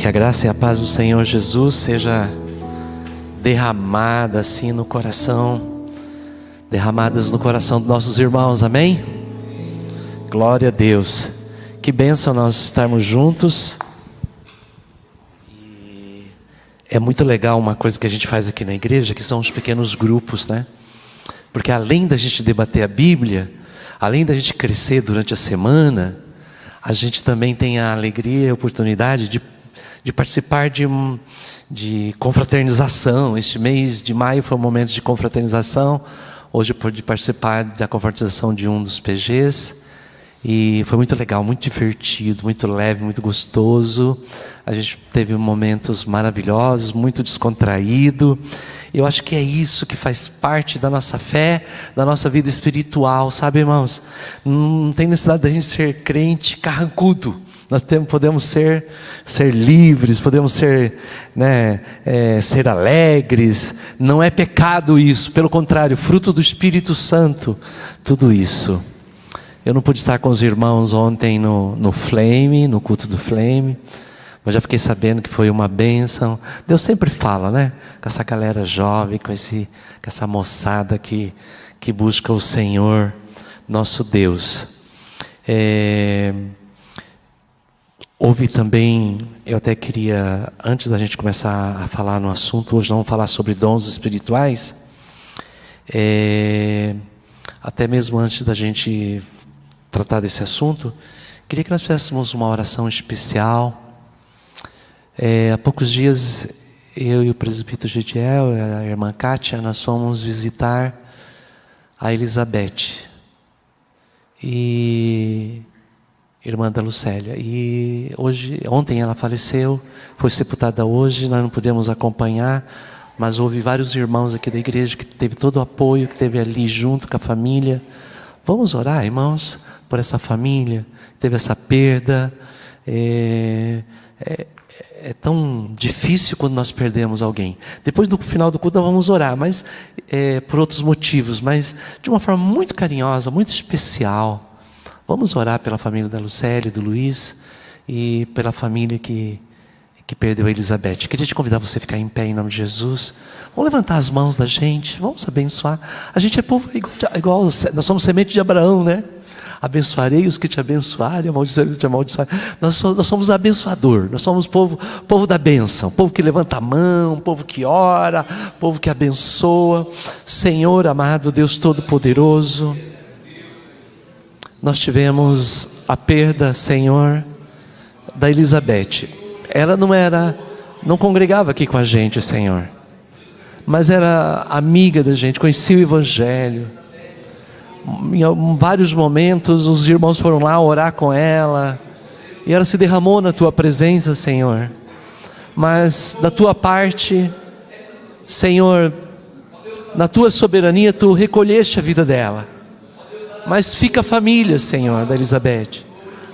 Que a graça e a paz do Senhor Jesus seja derramada assim no coração, derramadas no coração dos nossos irmãos, amém? Glória a Deus. Que bênção nós estarmos juntos. E é muito legal uma coisa que a gente faz aqui na igreja, que são os pequenos grupos, né? Porque além da gente debater a Bíblia, além da gente crescer durante a semana, a gente também tem a alegria e a oportunidade de participar de confraternização. Este mês de maio foi um momento de confraternização. Hoje eu pude participar da confraternização de um dos PGs. E foi muito legal, muito divertido, muito leve, muito gostoso. A gente teve momentos maravilhosos, muito descontraído. Eu acho que é isso que faz parte da nossa fé, da nossa vida espiritual, sabe, irmãos? Não tem necessidade da gente ser crente carrancudo. Nós podemos ser livres, podemos ser, ser alegres. Não é pecado isso, pelo contrário, fruto do Espírito Santo, tudo isso. Eu não pude estar com os irmãos ontem no Flame, no culto do Flame, mas já fiquei sabendo que foi uma bênção. Deus sempre fala, né? Com essa galera jovem, com essa moçada que busca o Senhor, nosso Deus. Houve também, eu até queria, antes da gente começar a falar no assunto, hoje vamos falar sobre dons espirituais. Até mesmo antes da gente tratar desse assunto, queria que nós fizéssemos uma oração especial. Há poucos dias, eu e o presbítero Gediel, a irmã Kátia, nós fomos visitar a Elizabeth, e irmã da Lucélia. E ontem ela faleceu, foi sepultada hoje, nós não pudemos acompanhar, mas houve vários irmãos aqui da igreja que teve todo o apoio, que teve ali junto com a família. Vamos orar, irmãos, por essa família que teve essa perda. É tão difícil quando nós perdemos alguém. Depois do final do culto nós vamos orar, mas por outros motivos, mas de uma forma muito carinhosa, muito especial. Vamos orar pela família da Lucélia, do Luiz, e pela família que perdeu a Elizabeth. Queria te convidar você a ficar em pé em nome de Jesus. Vamos levantar as mãos da gente, vamos abençoar. A gente é povo igual nós somos semente de Abraão, né? Abençoarei os que te abençoarem, amaldiçoarei os que te amaldiçoarem. Nós somos abençoador, nós somos povo da bênção, povo que levanta a mão, povo que ora, povo que abençoa. Senhor amado, Deus Todo-Poderoso, nós tivemos a perda, Senhor, da Elizabeth. Ela não congregava aqui com a gente, Senhor, mas era amiga da gente, conhecia o Evangelho. Em vários momentos os irmãos foram lá orar com ela, e ela se derramou na tua presença, Senhor. Mas da tua parte, Senhor, na tua soberania, tu recolheste a vida dela. Mas fica a família, Senhor, da Elizabeth,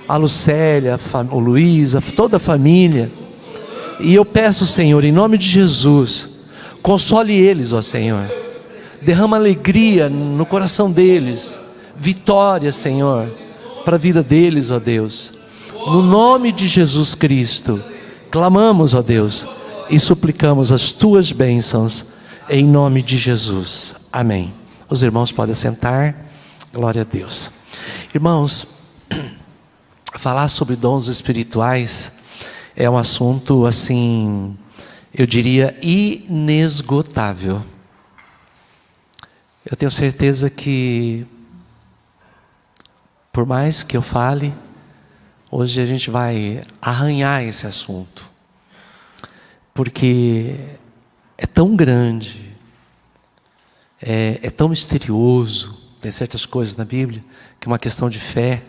a Lucélia, o Luiz, toda a família. E eu peço, Senhor, em nome de Jesus, console eles, ó Senhor. Derrama alegria no coração deles, vitória, Senhor, para a vida deles, ó Deus. No nome de Jesus Cristo, clamamos, ó Deus, e suplicamos as tuas bênçãos, em nome de Jesus. Amém. Os irmãos podem sentar. Glória a Deus. Irmãos, falar sobre dons espirituais é um assunto assim, eu diria, inesgotável. Eu tenho certeza que, por mais que eu fale, hoje a gente vai arranhar esse assunto, porque é tão grande, é tão misterioso. Tem certas coisas na Bíblia que é uma questão de fé,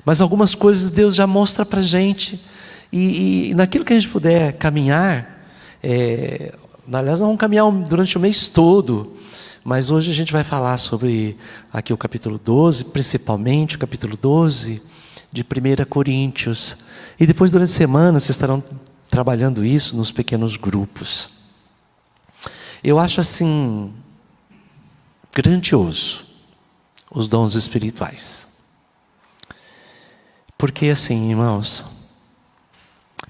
mas algumas coisas Deus já mostra para a gente, e naquilo que a gente puder caminhar, aliás nós vamos caminhar durante o mês todo, mas hoje a gente vai falar sobre aqui o capítulo 12, principalmente o capítulo 12 de 1 Coríntios, e depois durante a semana vocês estarão trabalhando isso nos pequenos grupos. Eu acho assim grandioso os dons espirituais, porque assim, irmãos,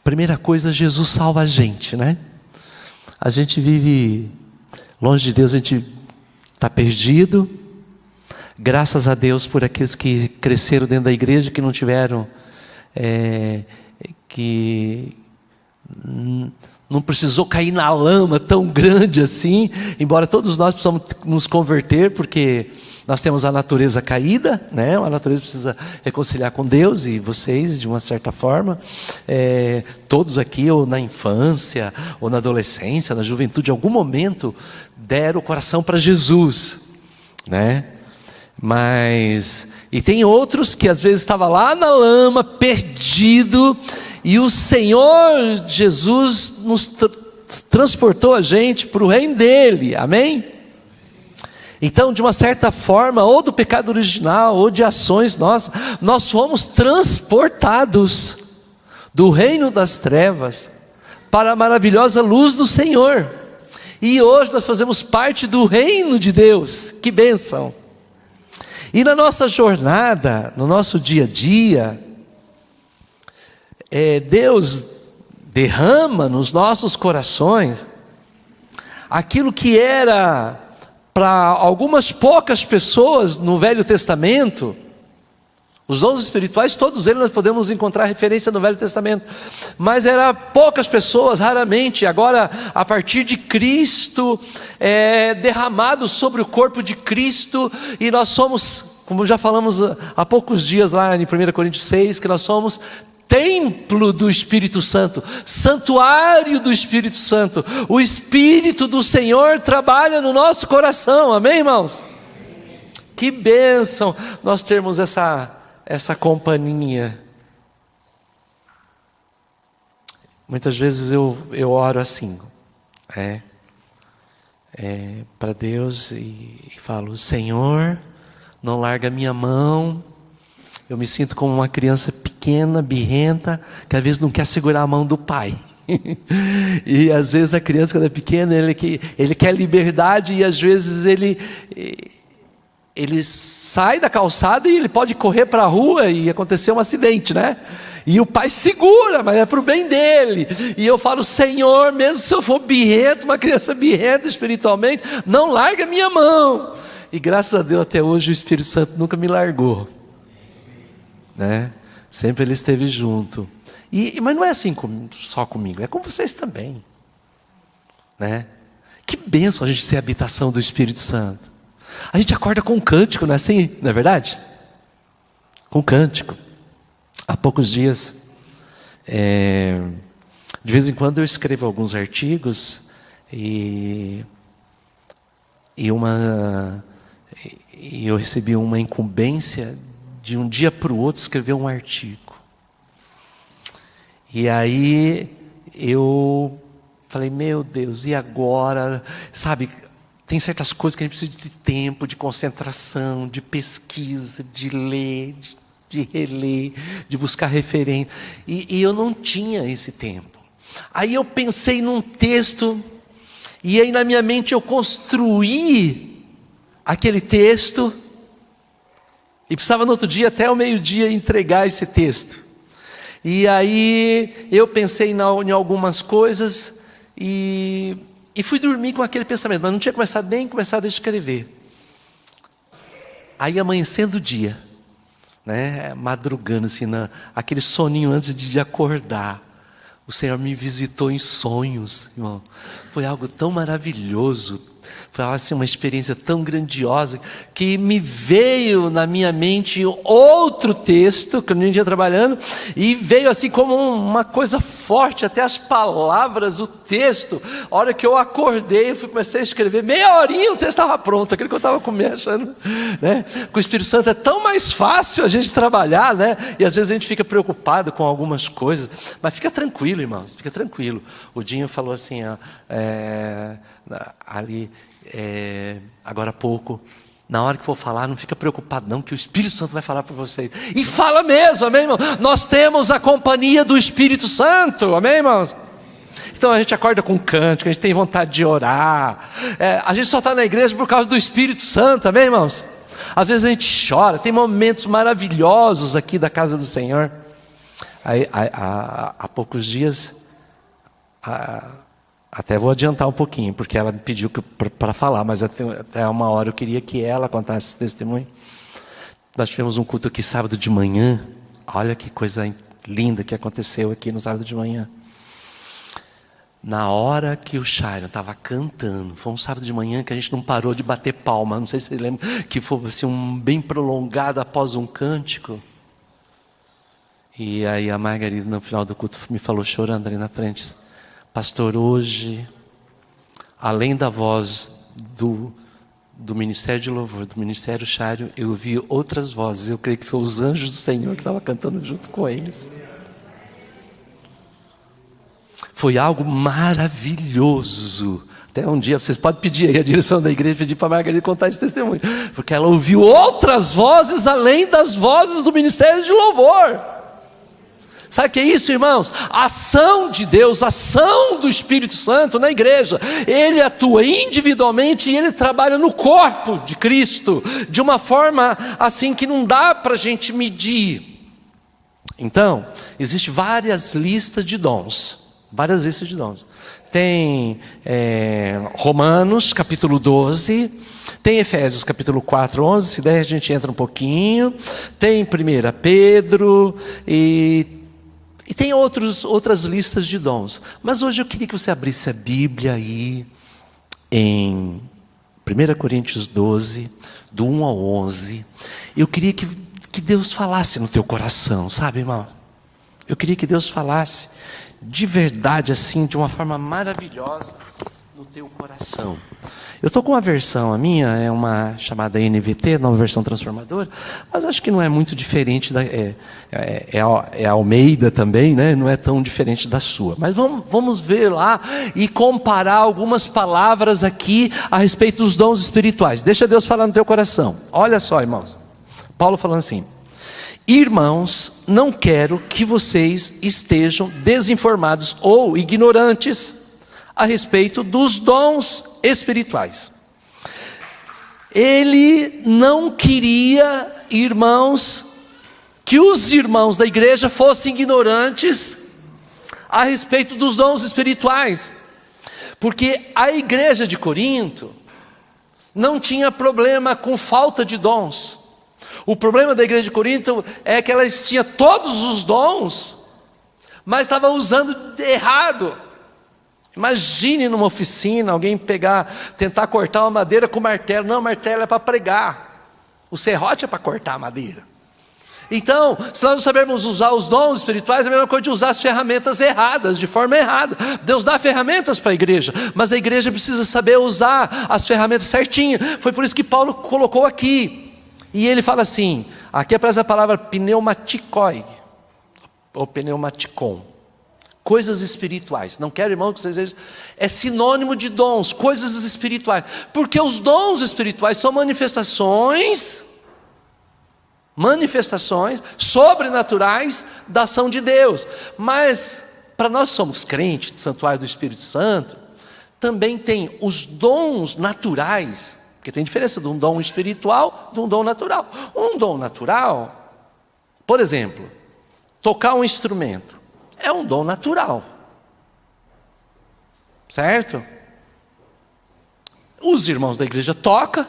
Primeira coisa, Jesus salva a gente, né? A gente vive longe de Deus, a gente está perdido. Graças a Deus por aqueles que cresceram dentro da igreja, que não tiveram, que não precisou cair na lama tão grande assim, embora todos nós precisamos nos converter, porque nós temos a natureza caída, né? A natureza precisa reconciliar com Deus, e vocês, de uma certa forma, todos aqui, ou na infância, ou na adolescência, na juventude, em algum momento, deram o coração para Jesus, né? E tem outros que às vezes estavam lá na lama, perdido, e o Senhor Jesus nos transportou a gente para o reino dele, amém? Então, de uma certa forma, ou do pecado original, ou de ações nossas, nós fomos transportados do reino das trevas para a maravilhosa luz do Senhor, e hoje nós fazemos parte do reino de Deus. Que bênção! E na nossa jornada, no nosso dia a dia, Deus derrama nos nossos corações aquilo que era para algumas poucas pessoas no Velho Testamento. Os dons espirituais, todos eles nós podemos encontrar referência no Velho Testamento, mas era poucas pessoas, raramente. Agora, a partir de Cristo, derramado sobre o corpo de Cristo, e nós somos, como já falamos há poucos dias lá em 1 Coríntios 6, que nós somos templo do Espírito Santo, santuário do Espírito Santo. O Espírito do Senhor trabalha no nosso coração, amém, irmãos? Que bênção nós termos essa companhia. Muitas vezes eu oro assim, para Deus, e falo: Senhor, não larga a minha mão. Eu me sinto como uma criança pequena, birrenta, que às vezes não quer segurar a mão do pai. E às vezes a criança, quando é pequena, ele quer liberdade, e às vezes ele sai da calçada e ele pode correr para a rua e acontecer um acidente, né? E o pai segura, mas é para o bem dele. E eu falo: Senhor, mesmo se eu for birrento, uma criança birrenta espiritualmente, não larga a minha mão. E graças a Deus até hoje o Espírito Santo nunca me largou, né? Sempre ele esteve junto. Mas não é assim só comigo, é com vocês também, né? Que bênção a gente ser a habitação do Espírito Santo. A gente acorda com um cântico, não é assim? Não é verdade? Com cântico. Há poucos dias, de vez em quando eu escrevo alguns artigos, e eu recebi uma incumbência de um dia para o outro escrever um artigo. E aí eu falei: meu Deus, e agora? Sabe, tem certas coisas que a gente precisa de tempo, de concentração, de pesquisa, de ler, de reler, de buscar referência. E eu não tinha esse tempo. Aí eu pensei num texto, e aí na minha mente eu construí aquele texto, e precisava no outro dia, até o meio-dia, entregar esse texto. E aí eu pensei em algumas coisas, e fui dormir com aquele pensamento, mas não tinha nem começado a escrever. Aí amanhecendo o dia, né, madrugando assim, aquele soninho antes de acordar, o Senhor me visitou em sonhos, irmão. Foi algo tão maravilhoso. Foi assim, uma experiência tão grandiosa, que me veio na minha mente outro texto que eu nem tinha trabalhando, e veio assim como uma coisa forte, até as palavras, o texto. A hora que eu acordei, comecei a escrever, meia horinha o texto estava pronto, aquele que eu estava comendo, achando, né? Com o Espírito Santo é tão mais fácil a gente trabalhar, né? E às vezes a gente fica preocupado com algumas coisas, mas fica tranquilo, irmãos, fica tranquilo. O Dinho falou assim, ali, agora há pouco: na hora que for falar, não fica preocupado não, que o Espírito Santo vai falar para vocês. E fala mesmo, amém, irmão? Nós temos a companhia do Espírito Santo, amém, irmãos? Então a gente acorda com cântico, a gente tem vontade de orar, a gente só está na igreja por causa do Espírito Santo, amém, irmãos? Às vezes a gente chora, tem momentos maravilhosos aqui da casa do Senhor. Aí, há poucos dias, até vou adiantar um pouquinho, porque ela me pediu para falar, mas até uma hora eu queria que ela contasse esse testemunho. Nós tivemos um culto aqui sábado de manhã. Olha que coisa linda que aconteceu aqui no sábado de manhã. Na hora que o Sharon estava cantando, foi um sábado de manhã que a gente não parou de bater palma. Não sei se vocês lembram, que foi assim, bem prolongado após um cântico. E aí a Margarida, no final do culto, me falou chorando ali na frente: pastor, hoje, além da voz do Ministério de Louvor, do Ministério Sharon, eu vi outras vozes. Eu creio que foi os anjos do Senhor que estavam cantando junto com eles. Foi algo maravilhoso. Até um dia, vocês podem pedir aí a direção da igreja, pedir para a Margarida contar esse testemunho. Porque ela ouviu outras vozes além das vozes do Ministério de Louvor. Sabe o que é isso, irmãos? A ação de Deus, a ação do Espírito Santo na igreja. Ele atua individualmente e ele trabalha no corpo de Cristo, de uma forma assim que não dá para a gente medir. Então, existem várias listas de dons. Várias listas de dons. Tem Romanos, capítulo 12. Tem Efésios, capítulo 4, 11. Se der, a gente entra um pouquinho. Tem 1 Pedro. E tem outras listas de dons. Mas hoje eu queria que você abrisse a Bíblia aí em 1 Coríntios 12, do 1 ao 11. Eu queria que Deus falasse no teu coração, sabe, irmão? Eu queria que Deus falasse de verdade, assim, de uma forma maravilhosa no teu coração. Eu estou com uma versão, a minha é uma chamada NVT, nova versão transformadora, mas acho que não é muito diferente, é Almeida também, né? Não é tão diferente da sua. Mas vamos ver lá e comparar algumas palavras aqui a respeito dos dons espirituais. Deixa Deus falar no teu coração. Olha só, irmãos, Paulo falando assim: irmãos, não quero que vocês estejam desinformados ou ignorantes a respeito dos dons espirituais. Ele não queria, irmãos, que os irmãos da igreja fossem ignorantes a respeito dos dons espirituais, porque a igreja de Corinto não tinha problema com falta de dons. O problema da igreja de Corinto é que ela tinha todos os dons, mas estava usando errado. Imagine numa oficina, alguém tentar cortar uma madeira com martelo. Não, martelo é para pregar. O serrote é para cortar a madeira. Então, se nós não sabermos usar os dons espirituais, é a mesma coisa de usar as ferramentas erradas, de forma errada. Deus dá ferramentas para a igreja, mas a igreja precisa saber usar as ferramentas certinho. Foi por isso que Paulo colocou aqui. E ele fala assim, aqui aparece a palavra pneumatikoi, ou pneumatikon, coisas espirituais. Não quero, irmão, que vocês vejam, é sinônimo de dons, coisas espirituais, porque os dons espirituais são manifestações sobrenaturais da ação de Deus. Mas, para nós que somos crentes de Santuário do Espírito Santo, também tem os dons naturais. Porque tem diferença de um dom espiritual de um dom natural. Um dom natural, por exemplo, tocar um instrumento, é um dom natural. Certo? Os irmãos da igreja tocam,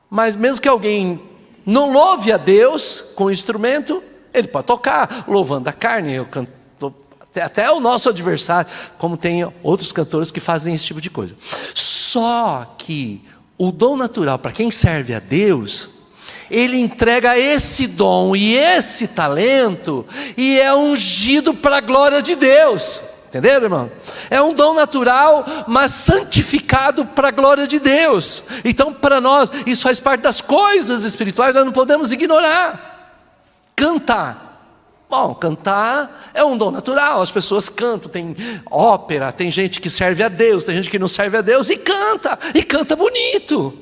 mas mesmo que alguém não louve a Deus com o instrumento, ele pode tocar, louvando a carne. Até o nosso adversário, como tem outros cantores que fazem esse tipo de coisa. Só que o dom natural, para quem serve a Deus, ele entrega esse dom e esse talento, e é ungido para a glória de Deus. Entenderam, irmão? É um dom natural, mas santificado para a glória de Deus. Então, para nós, isso faz parte das coisas espirituais, nós não podemos ignorar. Cantar. Bom, cantar é um dom natural, as pessoas cantam, tem ópera, tem gente que serve a Deus, tem gente que não serve a Deus e canta bonito.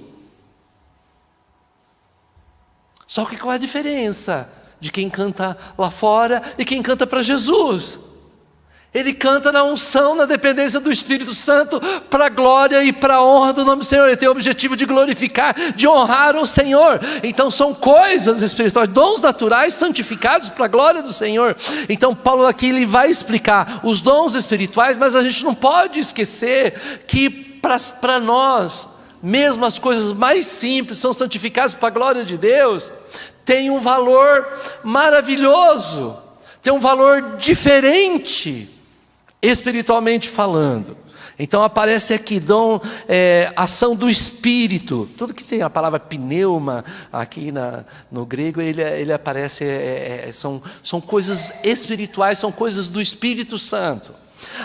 Só que qual é a diferença de quem canta lá fora e quem canta para Jesus? Ele canta na unção, na dependência do Espírito Santo, para a glória e para a honra do nome do Senhor. Ele tem o objetivo de glorificar, de honrar o Senhor. Então são coisas espirituais, dons naturais santificados para a glória do Senhor. Então Paulo aqui ele vai explicar os dons espirituais, mas a gente não pode esquecer que para nós, mesmo as coisas mais simples são santificadas para a glória de Deus, tem um valor maravilhoso, tem um valor diferente, espiritualmente falando. Então aparece aqui dom, ação do Espírito. Tudo que tem a palavra pneuma aqui no grego, ele aparece, são coisas espirituais, são coisas do Espírito Santo.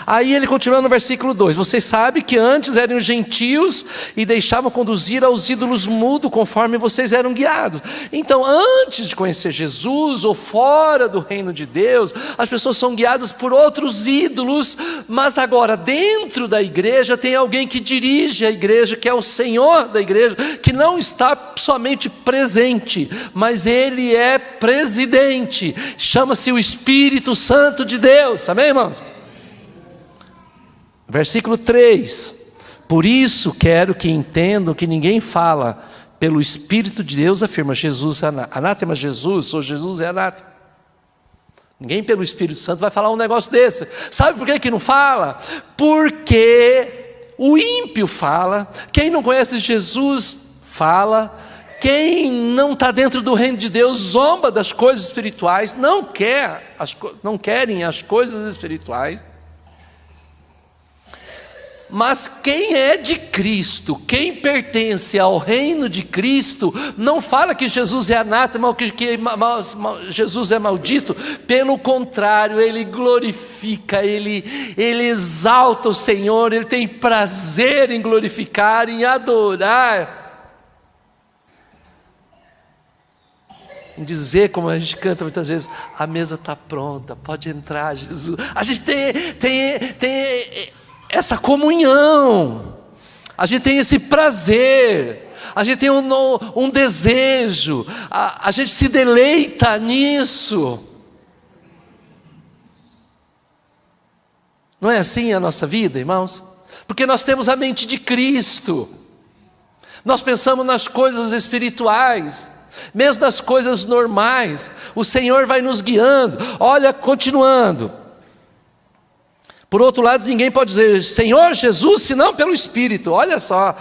Aí ele continua no versículo 2: vocês sabem que antes eram gentios e deixavam conduzir aos ídolos mudos conforme vocês eram guiados. Então antes de conhecer Jesus ou fora do reino de Deus, as pessoas são guiadas por outros ídolos. Mas agora dentro da igreja tem alguém que dirige a igreja, que é o Senhor da igreja, que não está somente presente, mas Ele é presidente. Chama-se o Espírito Santo de Deus. Amém, irmãos? Versículo 3: por isso quero que entendam que ninguém fala pelo Espírito de Deus, afirma Jesus, anátema Jesus, sou Jesus é anátema. Ninguém pelo Espírito Santo vai falar um negócio desse. Sabe por que não fala? Porque o ímpio fala, quem não conhece Jesus fala, quem não está dentro do reino de Deus zomba das coisas espirituais, não querem as coisas espirituais. Mas quem é de Cristo, quem pertence ao reino de Cristo, não fala que Jesus é anátema ou que Jesus é maldito. Pelo contrário, ele glorifica, ele exalta o Senhor, ele tem prazer em glorificar, em adorar, em dizer, como a gente canta muitas vezes: a mesa está pronta, pode entrar, Jesus. A gente tem essa comunhão, a gente tem esse prazer, a gente tem um desejo, a gente se deleita nisso. Não é assim a nossa vida, irmãos? Porque nós temos a mente de Cristo, nós pensamos nas coisas espirituais, mesmo nas coisas normais, o Senhor vai nos guiando. Olha, continuando. Por outro lado, ninguém pode dizer Senhor Jesus, senão pelo Espírito. Olha só,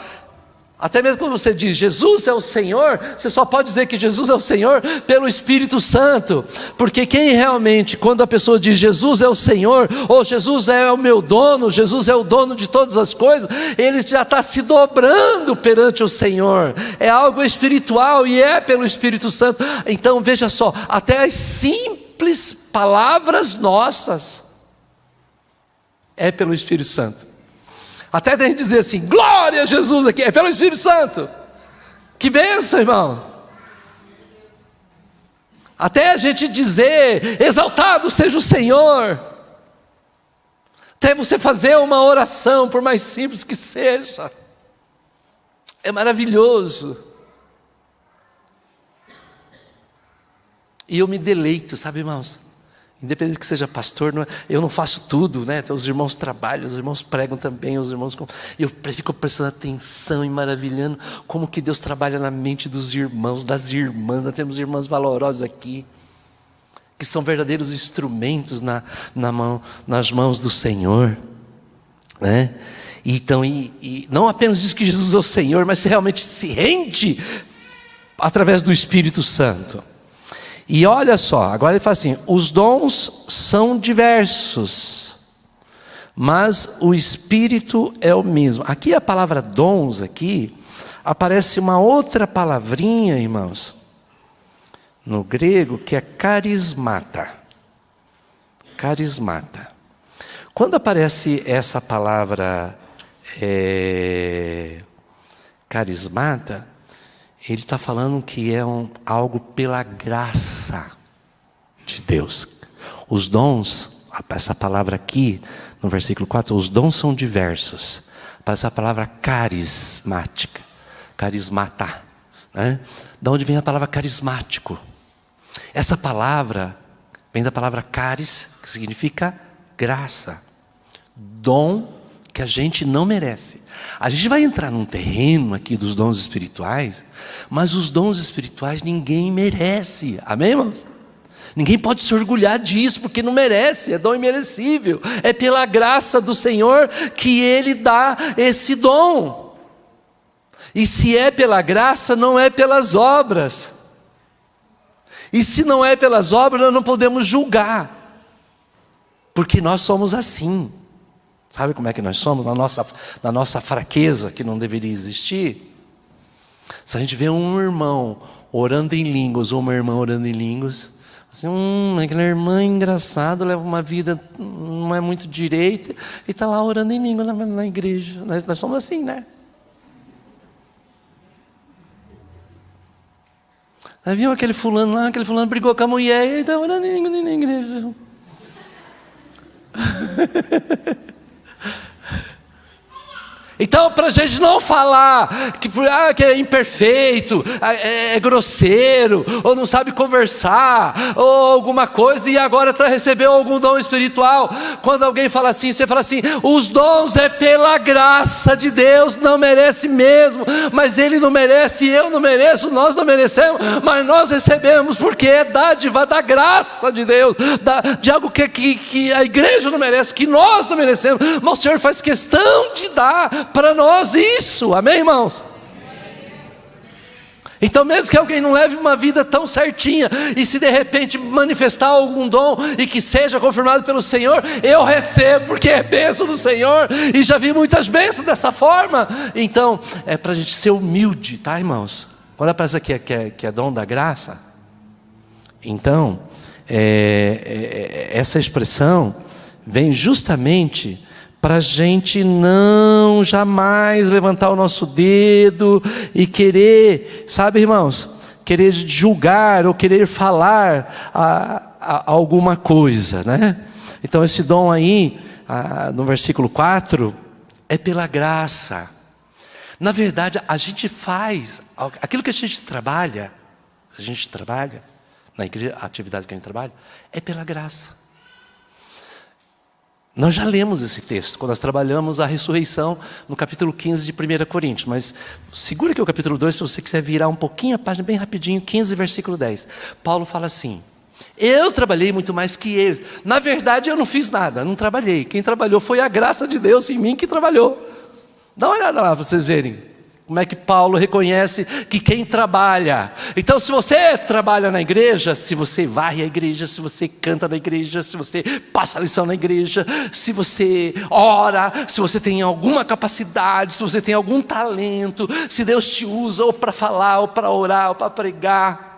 até mesmo quando você diz Jesus é o Senhor, você só pode dizer que Jesus é o Senhor pelo Espírito Santo. Porque quem realmente, quando a pessoa diz Jesus é o Senhor, ou Jesus é o meu dono, Jesus é o dono de todas as coisas, ele já está se dobrando perante o Senhor. É algo espiritual e é pelo Espírito Santo. Então veja só, até as simples palavras nossas é pelo Espírito Santo. Até tem que dizer assim, glória a Jesus aqui, é pelo Espírito Santo. Que bênção, irmão. Até a gente dizer, exaltado seja o Senhor. Até você fazer uma oração, por mais simples que seja, é maravilhoso. E eu me deleito, sabe, irmãos? Independente que seja pastor, eu não faço tudo, né? Então, os irmãos trabalham, os irmãos pregam também, os irmãos... Eu fico prestando atenção e maravilhando como que Deus trabalha na mente dos irmãos, das irmãs. Nós temos irmãs valorosas aqui, que são verdadeiros instrumentos nas mãos do Senhor, né? Então, e não apenas diz que Jesus é o Senhor, mas realmente se rende através do Espírito Santo. E olha só, agora ele fala assim: os dons são diversos, mas o Espírito é o mesmo. Aqui a palavra dons, aqui, aparece uma outra palavrinha, irmãos, no grego, que é carismata. Carismata. Quando aparece essa palavra carismata, ele está falando que é algo pela graça de Deus. Os dons, essa palavra aqui, no versículo 4, os dons são diversos. Aparece a palavra carismática, carismata, né? Da onde vem a palavra carismático? Essa palavra vem da palavra caris, que significa graça. Dom que a gente não merece. A gente vai entrar num terreno aqui dos dons espirituais, mas os dons espirituais ninguém merece. Amém, irmãos? Ninguém pode se orgulhar disso, porque não merece, é dom imerecível. É pela graça do Senhor que Ele dá esse dom. E se é pela graça, não é pelas obras. E se não é pelas obras, nós não podemos julgar, porque nós somos assim. Sabe como é que nós somos? Na nossa fraqueza, que não deveria existir. Se a gente vê um irmão orando em línguas, ou uma irmã orando em línguas, assim, aquela irmã é engraçada, leva uma vida, não é muito direita, e está lá orando em língua na igreja. Nós somos assim, né? Aí viu aquele fulano lá, aquele fulano brigou com a mulher, e está orando em língua na igreja. Então, para a gente não falar que é imperfeito, é grosseiro, ou não sabe conversar, ou alguma coisa, e agora recebeu algum dom espiritual. Quando alguém fala assim, você fala assim: os dons é pela graça de Deus, não merece mesmo, mas ele não merece, eu não mereço, nós não merecemos, mas nós recebemos, porque é dádiva da graça de Deus, de algo que a igreja não merece, que nós não merecemos, mas o Senhor faz questão de dar para nós isso, amém, irmãos? Então, mesmo que alguém não leve uma vida tão certinha, e se de repente manifestar algum dom, e que seja confirmado pelo Senhor, eu recebo, porque é bênção do Senhor, e já vi muitas bênçãos dessa forma. Então, é para a gente ser humilde, tá, irmãos? Quando aparece aqui que é dom da graça, então, essa expressão vem justamente para a gente não jamais levantar o nosso dedo e querer, sabe, irmãos, querer julgar ou querer falar alguma coisa, né? Então esse dom aí, no versículo 4, é pela graça. Na verdade, a gente faz aquilo que a gente trabalha na igreja, a atividade que a gente trabalha, é pela graça. Nós já lemos esse texto, quando nós trabalhamos a ressurreição, no capítulo 15 de 1 Coríntios, mas segura aqui o capítulo 2, se você quiser virar um pouquinho a página, bem rapidinho, 15, versículo 10. Paulo fala assim: eu trabalhei muito mais que eles. Na verdade, eu não fiz nada, não trabalhei. Quem trabalhou foi a graça de Deus em mim que trabalhou. Dá uma olhada lá para vocês verem como é que Paulo reconhece que quem trabalha. Então, se você trabalha na igreja, se você varre a igreja, se você canta na igreja, se você passa a lição na igreja, se você ora, se você tem alguma capacidade, se você tem algum talento, se Deus te usa ou para falar, ou para orar, ou para pregar,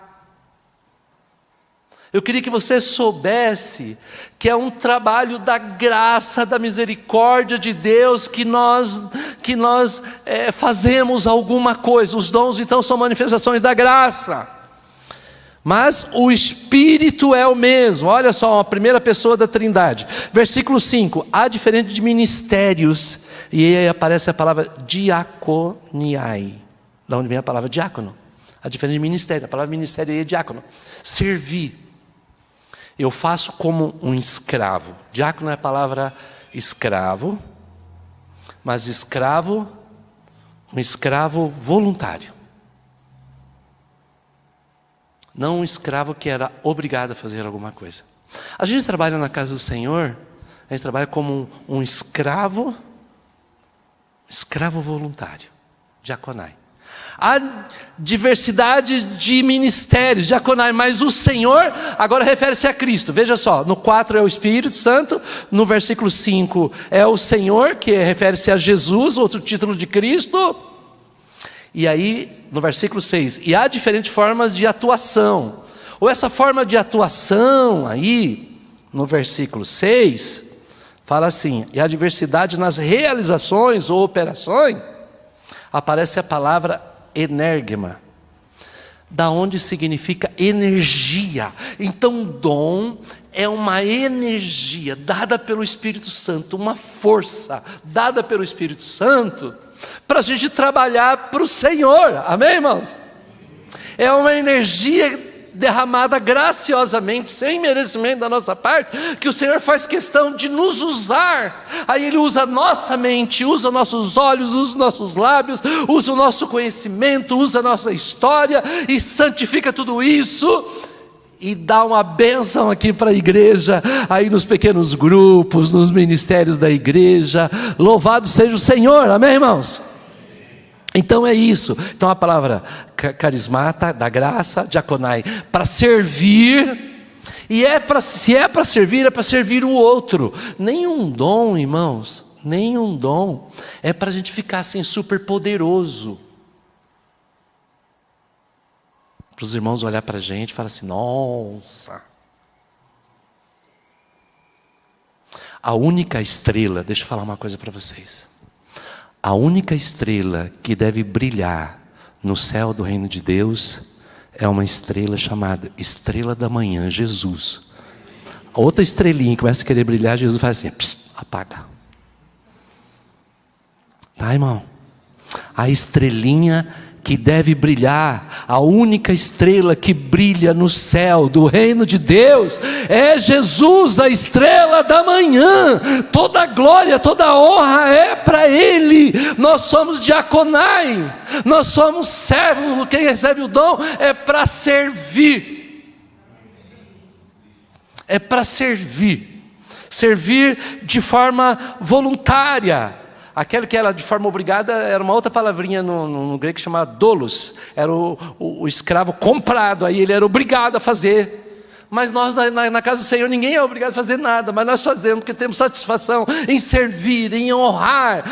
eu queria que você soubesse que é um trabalho da graça, da misericórdia de Deus, que nós fazemos alguma coisa. Os dons então são manifestações da graça, mas o Espírito é o mesmo. Olha só, a primeira pessoa da Trindade, versículo 5, há diferente de ministérios, e aí aparece a palavra diaconiai. Da onde vem a palavra diácono? A diferença de ministério, a palavra ministério aí é diácono, servir. Eu faço como um escravo. Diácono é a palavra escravo, mas escravo, um escravo voluntário. Não um escravo que era obrigado a fazer alguma coisa. A gente trabalha na casa do Senhor, a gente trabalha como um escravo voluntário, diaconai. Há diversidade de ministérios, diaconai, mas o Senhor agora refere-se a Cristo. Veja só, no 4 é o Espírito Santo, no versículo 5 é o Senhor, que refere-se a Jesus, outro título de Cristo. E aí, no versículo 6, e há diferentes formas de atuação. Ou essa forma de atuação aí, no versículo 6, fala assim: e há diversidade nas realizações ou operações. Aparece a palavra energema, da onde significa energia. Então dom é uma energia dada pelo Espírito Santo, uma força dada pelo Espírito Santo, para a gente trabalhar para o Senhor, amém, irmãos? É uma energia derramada graciosamente, sem merecimento da nossa parte, que o Senhor faz questão de nos usar. Aí Ele usa a nossa mente, usa nossos olhos, usa os nossos lábios, usa o nosso conhecimento, usa a nossa história e santifica tudo isso e dá uma bênção aqui para a igreja, aí nos pequenos grupos, nos ministérios da igreja. Louvado seja o Senhor, amém, irmãos? Então é isso. Então a palavra carismata, da graça, diaconai, para servir. E se é para servir, é para servir o outro. Nenhum dom, irmãos, nenhum dom é para a gente ficar assim super poderoso, para os irmãos olhar para a gente e falar assim: nossa. A única estrela, deixa eu falar uma coisa para vocês. A única estrela que deve brilhar no céu do reino de Deus é uma estrela chamada estrela da manhã, Jesus. A outra estrelinha começa a querer brilhar, Jesus faz assim, apaga. Tá, irmão? A estrelinha que deve brilhar, a única estrela que brilha no céu do reino de Deus é Jesus, a estrela da manhã. Toda a glória, toda a honra é para Ele. Nós somos diaconai, nós somos servos. Quem recebe o dom é para servir, é para servir de forma voluntária. Aquele que era de forma obrigada era uma outra palavrinha no grego chamada doulos. Era o escravo comprado, aí ele era obrigado a fazer. Mas nós na casa do Senhor ninguém é obrigado a fazer nada, mas nós fazemos porque temos satisfação em servir, em honrar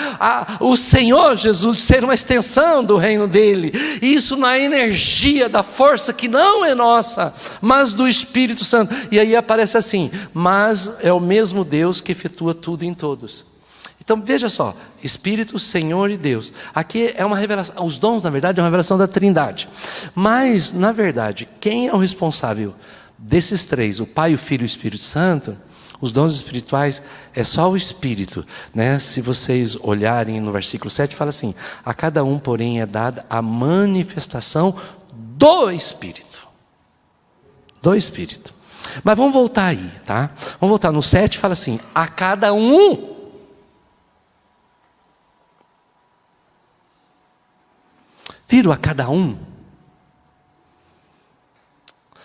o Senhor Jesus, ser uma extensão do reino dEle. Isso na energia da força que não é nossa, mas do Espírito Santo. E aí aparece assim: mas é o mesmo Deus que efetua tudo em todos. Então veja só, Espírito, Senhor e Deus. Aqui é uma revelação, os dons na verdade é uma revelação da Trindade. Mas na verdade, quem é o responsável desses três, o Pai, o Filho e o Espírito Santo? Os dons espirituais é só o Espírito, né? Se vocês olharem no versículo 7, fala assim: a cada um porém é dada a manifestação do Espírito. Do Espírito. Mas vamos voltar aí, tá? Vamos voltar no 7, fala assim: a cada um. Viram, a cada um?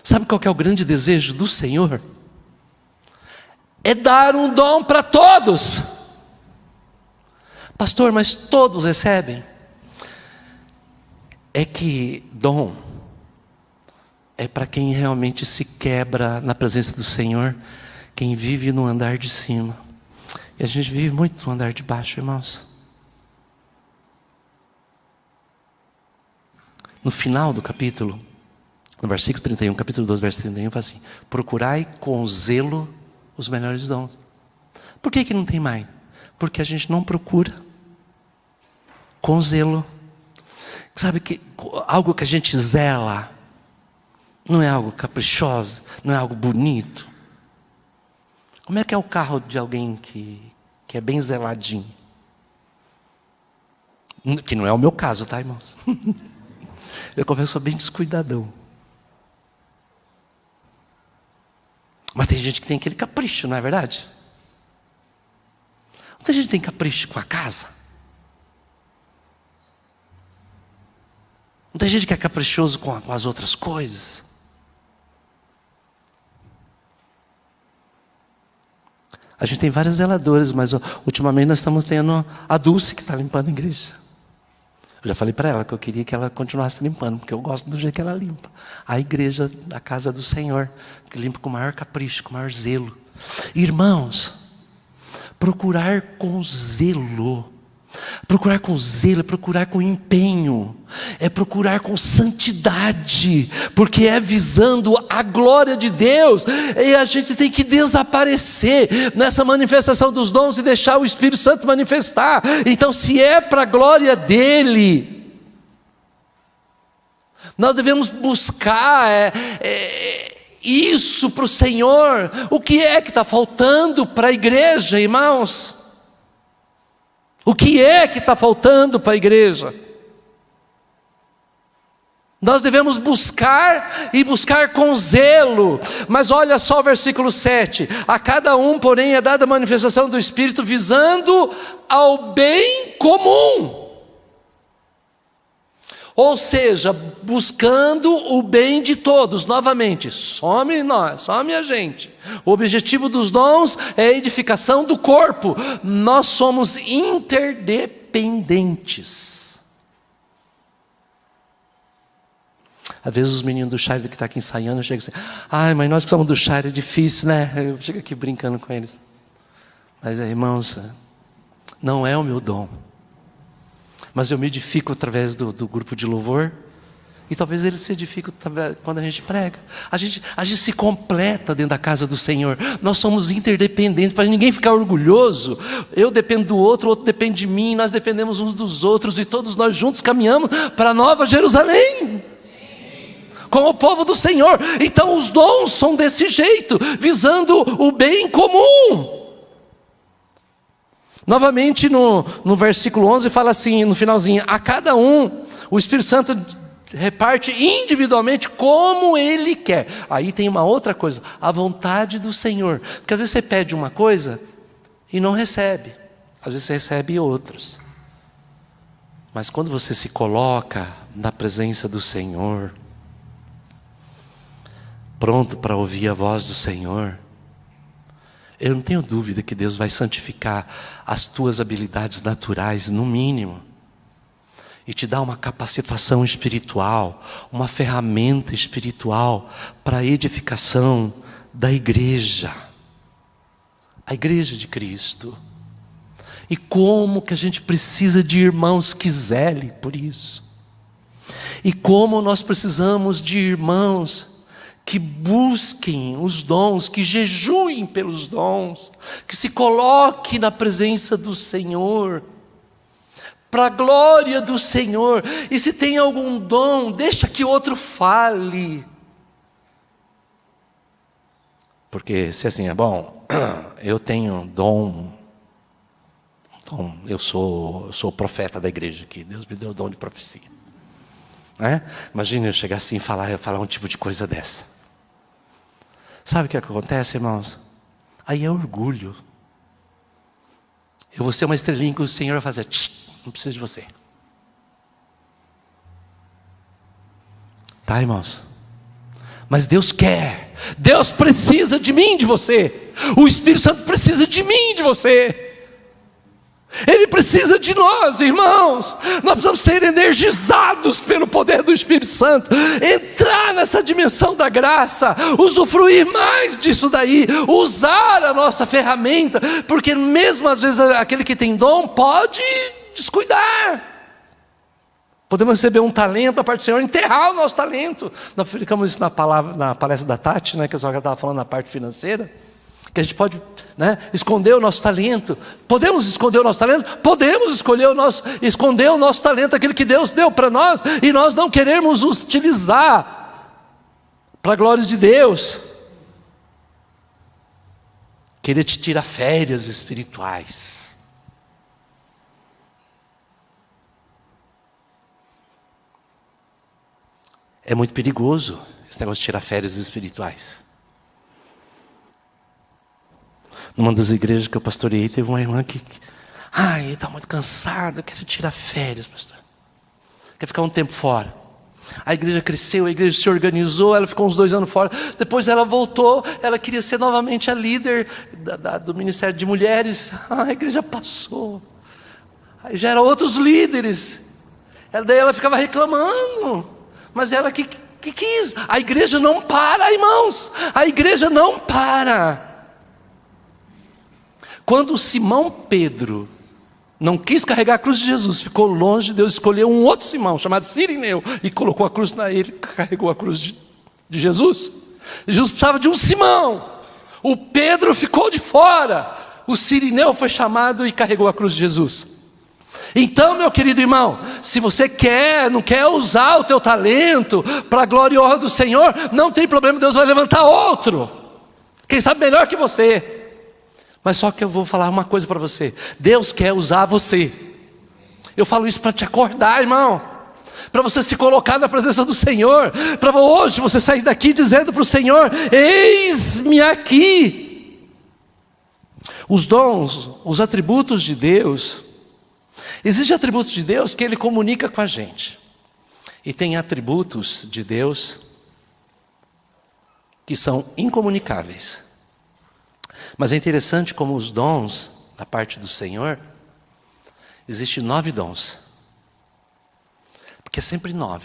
Sabe qual que é o grande desejo do Senhor? É dar um dom para todos. Pastor, mas todos recebem? É que dom é para quem realmente se quebra na presença do Senhor, quem vive no andar de cima. E a gente vive muito no andar de baixo, irmãos. No final do capítulo, no versículo 31, capítulo 12, versículo 31, fala assim: procurai com zelo os melhores dons. Por que não tem mais? Porque a gente não procura com zelo. Sabe que algo que a gente zela não é algo caprichoso, não é algo bonito. Como é que é o carro de alguém que é bem zeladinho? Que não é o meu caso, tá, irmãos? Eu confesso, sou bem descuidadão. Mas tem gente que tem aquele capricho, não é verdade? Muita gente tem capricho com a casa. Muita gente que é caprichoso com as outras coisas. A gente tem várias zeladoras, mas ultimamente nós estamos tendo a Dulce que está limpando a igreja. Eu já falei para ela que eu queria que ela continuasse limpando, porque eu gosto do jeito que ela limpa. A igreja, a casa do Senhor, que limpa com o maior capricho, com o maior zelo. Irmãos, procurar com zelo. Procurar com zelo, é procurar com empenho, é procurar com santidade, porque é visando a glória de Deus. E a gente tem que desaparecer nessa manifestação dos dons e deixar o Espírito Santo manifestar. Então, se é para a glória dele, nós devemos buscar isso para o Senhor. O que é que está faltando para a igreja, irmãos? O que é que está faltando para a igreja? Nós devemos buscar e buscar com zelo. Mas olha só o versículo 7. A cada um, porém, é dada a manifestação do Espírito visando ao bem comum. Ou seja, buscando o bem de todos. Novamente, some nós, some a gente. O objetivo dos dons é a edificação do corpo. Nós somos interdependentes. Às vezes os meninos do Shire que estão aqui ensaiando, eu chego assim, ai, mas nós que somos do Shire é difícil, né? Eu chego aqui brincando com eles. Mas irmãos, não é o meu dom. Mas eu me edifico através do grupo de louvor. E talvez eles se edificam quando a gente prega. A gente se completa dentro da casa do Senhor. Nós somos interdependentes, para ninguém ficar orgulhoso. Eu dependo do outro, o outro depende de mim. Nós dependemos uns dos outros. E todos nós juntos caminhamos para a Nova Jerusalém, com o povo do Senhor. Então os dons são desse jeito, visando o bem comum. Novamente no versículo 11 fala assim, no finalzinho, a cada um o Espírito Santo reparte individualmente como Ele quer. Aí tem uma outra coisa, a vontade do Senhor. Porque às vezes você pede uma coisa e não recebe, às vezes você recebe outros. Mas quando você se coloca na presença do Senhor, pronto para ouvir a voz do Senhor, eu não tenho dúvida que Deus vai santificar as tuas habilidades naturais, no mínimo, e te dar uma capacitação espiritual, uma ferramenta espiritual para a edificação da igreja, a igreja de Cristo. E como que a gente precisa de irmãos que zelem por isso, e como nós precisamos de irmãos que busquem os dons, que jejuem pelos dons, que se coloquem na presença do Senhor, para a glória do Senhor. E se tem algum dom, deixa que outro fale. Porque se assim é bom, eu tenho dom, então eu sou o profeta da igreja aqui, Deus me deu o dom de profecia. Imagina eu chegar assim e falar um tipo de coisa dessa. Sabe o que acontece, irmãos? Aí é orgulho. Eu vou ser uma estrelinha que o Senhor vai fazer, não preciso de você. Tá, irmãos? Mas Deus quer, Deus precisa de mim, de você. O Espírito Santo precisa de mim, de você. Ele precisa de nós, irmãos. Nós precisamos ser energizados pelo poder do Espírito Santo, entrar nessa dimensão da graça, usufruir mais disso daí, usar a nossa ferramenta, porque mesmo às vezes aquele que tem dom pode descuidar. Podemos receber um talento a parte do Senhor, enterrar o nosso talento. Nós ficamos isso na palestra da Tati, que a senhora estava falando na parte financeira, que a gente pode esconder o nosso talento. Podemos esconder o nosso talento? Podemos esconder o nosso talento, aquele que Deus deu para nós, e nós não queremos utilizar para a glória de Deus. Querer te tirar férias espirituais. É muito perigoso esse negócio de tirar férias espirituais. Numa das igrejas que eu pastoreei, teve uma irmã que está muito cansada, quer tirar férias, pastor. Quer ficar um tempo fora. A igreja cresceu, a igreja se organizou, ela ficou uns 2 anos fora. Depois ela voltou, ela queria ser novamente a líder do Ministério de Mulheres. A igreja passou. Aí já eram outros líderes. Daí ela ficava reclamando. Mas ela que quis. A igreja não para, irmãos. A igreja não para. Quando Simão Pedro não quis carregar a cruz de Jesus, ficou longe, Deus escolheu um outro Simão, chamado Cirineu, e colocou a cruz ele carregou a cruz de Jesus. Jesus precisava de um Simão. O Pedro ficou de fora. O Cirineu foi chamado e carregou a cruz de Jesus. Então, meu querido irmão, se você não quer usar o teu talento para a glória e honra do Senhor, não tem problema, Deus vai levantar outro. Quem sabe melhor que você. Mas só que eu vou falar uma coisa para você. Deus quer usar você. Eu falo isso para te acordar, irmão. para você se colocar na presença do Senhor, para hoje você sair daqui dizendo para o Senhor: eis-me aqui. Os dons, os atributos de Deus, existem atributos de Deus que Ele comunica com a gente, e tem atributos de Deus que são incomunicáveis. Mas é interessante como os dons da parte do Senhor, existem 9 dons, porque é sempre 9.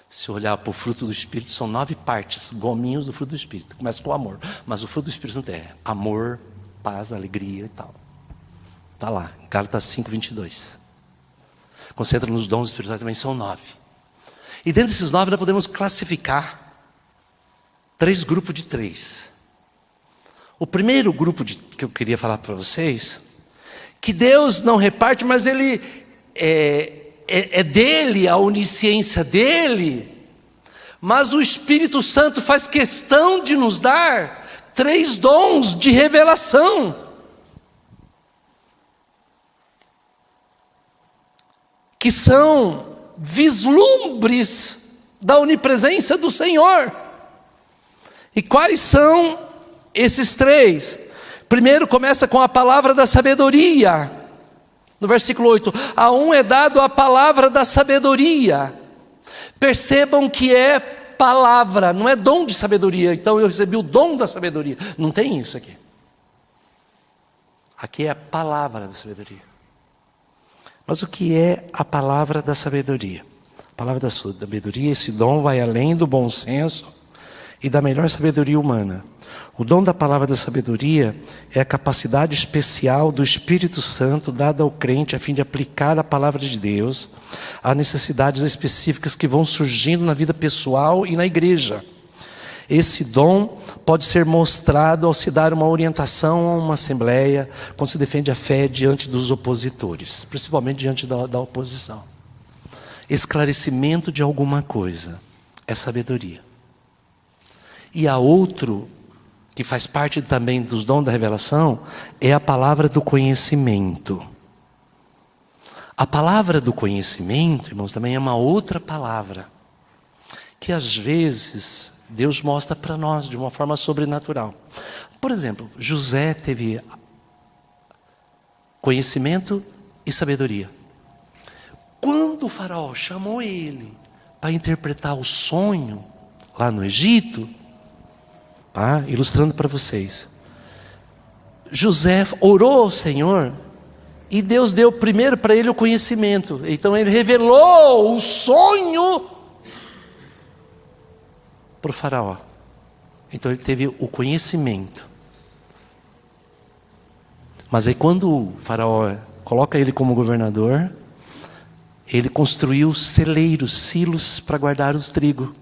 Se olhar para o fruto do Espírito, são 9 partes, gominhos do fruto do Espírito. Começa com o amor, mas o fruto do Espírito não é amor, paz, alegria e tal. Está lá, Gálatas 5:22. Concentra nos dons espirituais também, são 9. E dentro desses 9 nós podemos classificar 3 grupos de 3. O primeiro grupo que eu queria falar para vocês, que Deus não reparte, mas Ele é dele, a onisciência dele, mas o Espírito Santo faz questão de nos dar 3 dons de revelação, que são vislumbres da onipresença do Senhor. E quais são esses 3? Primeiro começa com a palavra da sabedoria. No versículo 8, a um é dado a palavra da sabedoria. Percebam que é palavra, não é dom de sabedoria. Então eu recebi o dom da sabedoria. Não tem isso aqui. Aqui é a palavra da sabedoria. Mas o que é a palavra da sabedoria? A palavra da sabedoria, esse dom vai além do bom senso e da melhor sabedoria humana. O dom da palavra da sabedoria é a capacidade especial do Espírito Santo dada ao crente a fim de aplicar a palavra de Deus a necessidades específicas que vão surgindo na vida pessoal e na igreja. Esse dom pode ser mostrado ao se dar uma orientação a uma assembleia, quando se defende a fé diante dos opositores, principalmente diante da oposição. Esclarecimento de alguma coisa é sabedoria. E há outro, que faz parte também dos dons da revelação, é a palavra do conhecimento. A palavra do conhecimento, irmãos, também é uma outra palavra, que às vezes Deus mostra para nós de uma forma sobrenatural. Por exemplo, José teve conhecimento e sabedoria. Quando o faraó chamou ele para interpretar o sonho lá no Egito, ilustrando para vocês, José orou ao Senhor e Deus deu primeiro para ele o conhecimento. Então ele revelou o sonho para o faraó. Então ele teve o conhecimento. Mas aí quando o faraó coloca ele como governador, ele construiu celeiros, silos para guardar os trigo.